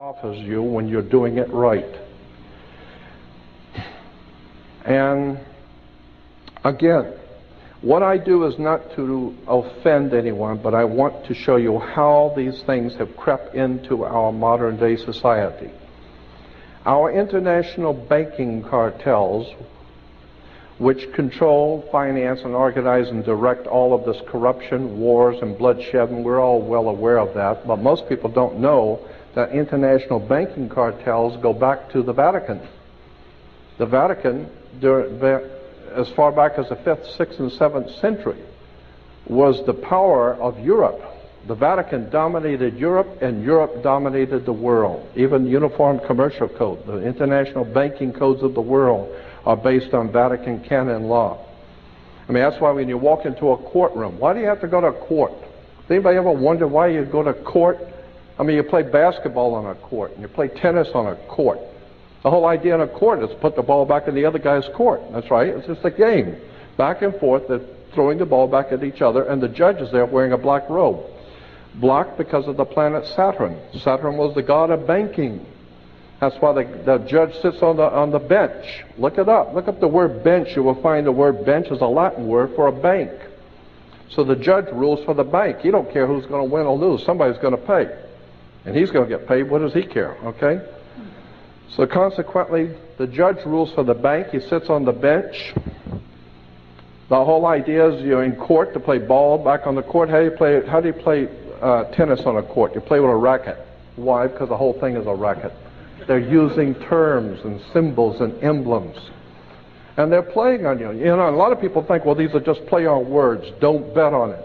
offers you when you're doing it right. And again, what I do is not to offend anyone, but I want to show you how these things have crept into our modern day society. Our international banking cartels, which control, finance, and organize and direct all of this corruption, wars, and bloodshed, and we're all well aware of that, but most people don't know that international banking cartels go back to the Vatican. The Vatican, as far back as the 5th, 6th, and 7th century, was the power of Europe. The Vatican dominated Europe, and Europe dominated the world. Even the Uniform Commercial Code, the international banking codes of the world, are based on Vatican canon law. I mean, that's why when you walk into a courtroom, why do you have to go to court? Does anybody ever wonder why you go to court? I mean, you play basketball on a court, and you play tennis on a court. The whole idea on a court is to put the ball back in the other guy's court. That's right. It's just a game. Back and forth, they're throwing the ball back at each other, and the judge is there wearing a black robe. Black because of the planet Saturn. Saturn was the god of banking. That's why the judge sits on the bench. Look it up. Look up the word bench. You will find the word bench is a Latin word for a bank. So the judge rules for the bank. He don't care who's going to win or lose. Somebody's going to pay. And he's going to get paid. What does he care? Okay? So consequently, the judge rules for the bank. He sits on the bench. The whole idea is you're in court to play ball back on the court. How do you play tennis on a court? You play with a racket. Why? Because the whole thing is a racket. They're using terms and symbols and emblems. And they're playing on you. You know, a lot of people think, well, these are just play on words. Don't bet on it.